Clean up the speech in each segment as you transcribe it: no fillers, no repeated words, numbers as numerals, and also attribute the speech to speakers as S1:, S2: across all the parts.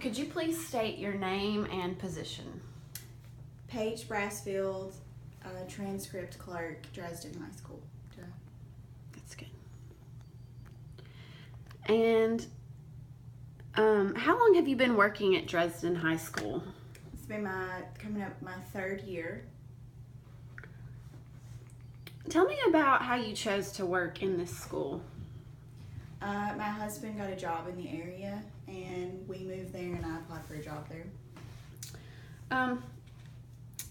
S1: Could you please state your name and position?
S2: Paige Brassfield, transcript clerk, Dresden High School.
S1: That's good. And how long have you been working at Dresden High School?
S2: It's been coming up my 3rd year.
S1: Tell me about how you chose to work in this school.
S2: My husband got a job in the area, and we moved there, and I applied for a job there.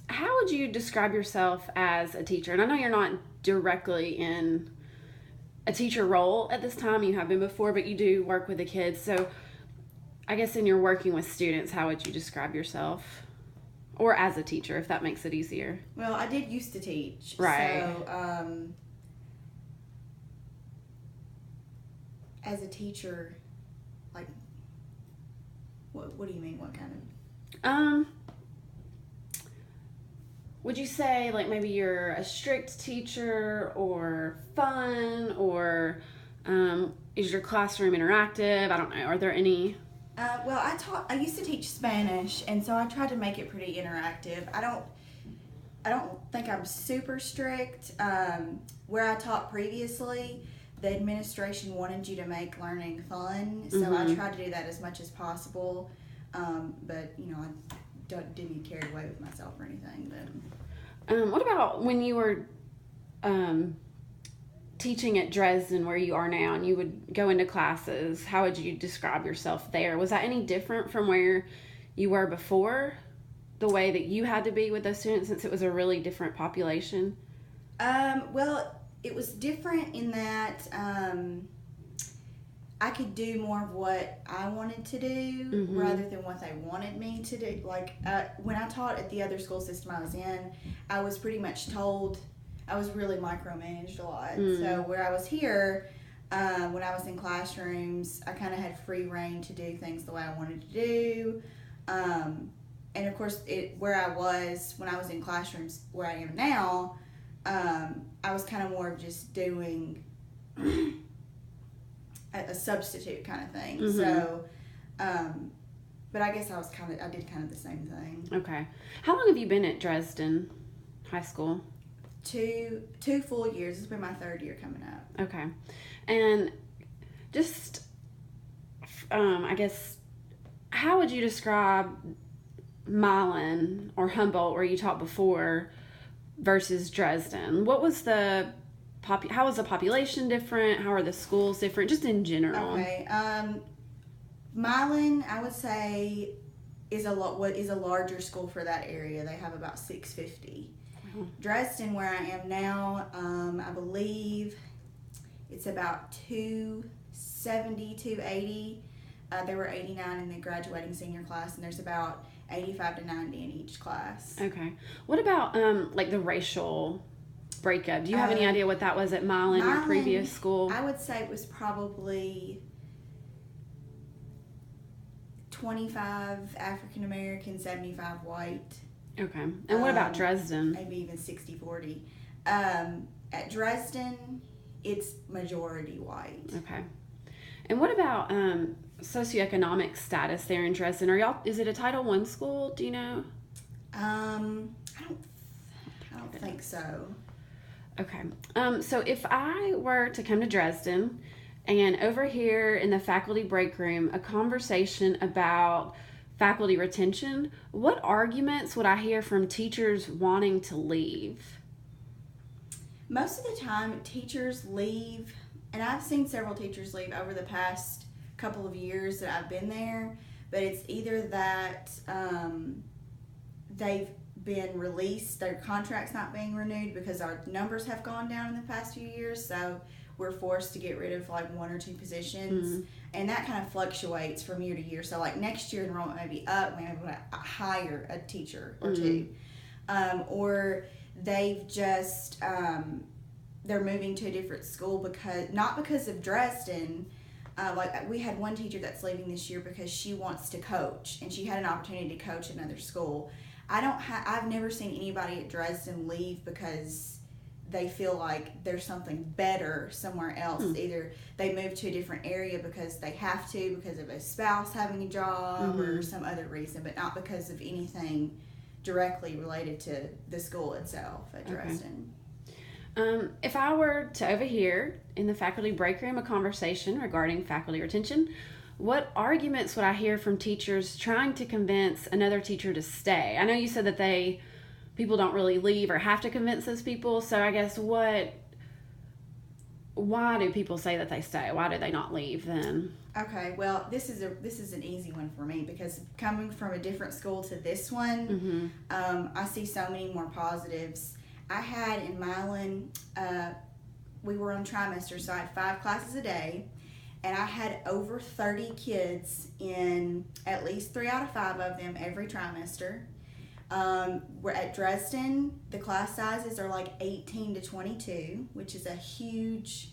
S1: How would you describe yourself as a teacher? And I know you're not directly in a teacher role at this time. You have been before, but you do work with the kids. So I guess in your working with students, how would you describe yourself? Or as a teacher, if that makes it easier.
S2: Well, I did used to teach.
S1: Right.
S2: So, as a teacher, like, what do you mean? What kind of?
S1: Would you say, like, maybe you're a strict teacher or fun, or is your classroom interactive? I don't know. Are there any?
S2: Well, I used to teach Spanish, and so I tried to make it pretty interactive. I don't think I'm super strict. Where I taught previously, the administration wanted you to make learning fun, so I tried to do that as much as possible. But I didn't get carried away with myself or anything. But
S1: what about when you were teaching at Dresden, where you are now, and you would go into classes? How would you describe yourself there? Was that any different from where you were before? The way that you had to be with those students, since it was a really different population?
S2: Well, it was different in that I could do more of what I wanted to do rather than what they wanted me to do. Like, when I taught at the other school system I was in, I was pretty much told, I was really micromanaged a lot. So where I was here, when I was in classrooms, I kind of had free reign to do things the way I wanted to do. And of course, where I was when I was in classrooms where I am now, I was kind of more of just doing a substitute kind of thing. So, but I guess I did kind of the same thing.
S1: Okay. How long have you been at Dresden High School?
S2: Two full years. It's been my 3rd year coming up.
S1: Okay. And just, I guess, how would you describe Milan or Humboldt, where you taught before, versus Dresden? What was how was the population different? How are the schools different, just in general?
S2: Okay. Milan, I would say, is a larger school for that area. They have about 650. Dresden, where I am now, I believe it's about 270, 280. There were 89 in the graduating senior class, and there's about 85 to 90 in each class.
S1: Okay. What about like the racial breakup? Do you have any idea what that was at Milan, your previous school?
S2: I would say it was probably 25 African American, 75 white.
S1: Okay. And what about Dresden?
S2: Maybe even 60-40. At Dresden, it's majority white.
S1: Okay. And what about socioeconomic status there in Dresden? Is it a Title I school? Do you know?
S2: I don't think so.
S1: Okay. So if I were to come to Dresden and overhear in the faculty break room a conversation about faculty retention, what arguments would I hear from teachers wanting to leave?
S2: Most of the time, teachers leave, and I've seen several teachers leave over the past couple of years that I've been there, but it's either that they've been released, their contract's not being renewed because our numbers have gone down in the past few years, so we're forced to get rid of like 1 or 2 positions, and that kind of fluctuates from year to year. So like next year enrollment may be up, maybe we're going to hire a teacher or two, or they've just they're moving to a different school not because of Dresden. Like we had one teacher that's leaving this year because she wants to coach, and she had an opportunity to coach another school. I've never seen anybody at Dresden leave because they feel like there's something better somewhere else. Either they move to a different area because they have to, because of a spouse having a job or some other reason, but not because of anything directly related to the school itself at Dresden.
S1: If I were to overhear in the faculty break room a conversation regarding faculty retention, what arguments would I hear from teachers trying to convince another teacher to stay? I know you said that people don't really leave or have to convince those people, so I guess why do people say that they stay? Why do they not leave then?
S2: Okay, well, this is an easy one for me, because coming from a different school to this one, I see so many more positives. I had in Milan, we were on trimester, so I had 5 classes a day, and I had over 30 kids in at least 3 out of 5 of them every trimester. We're at Dresden, the class sizes are like 18 to 22, which is a huge,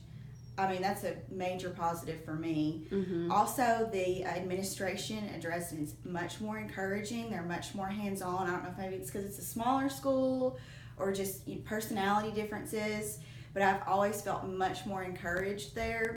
S2: that's a major positive for me. Also, the administration at Dresden is much more encouraging. They're much more hands-on. I don't know if maybe it's because it's a smaller school or just personality differences, but I've always felt much more encouraged there.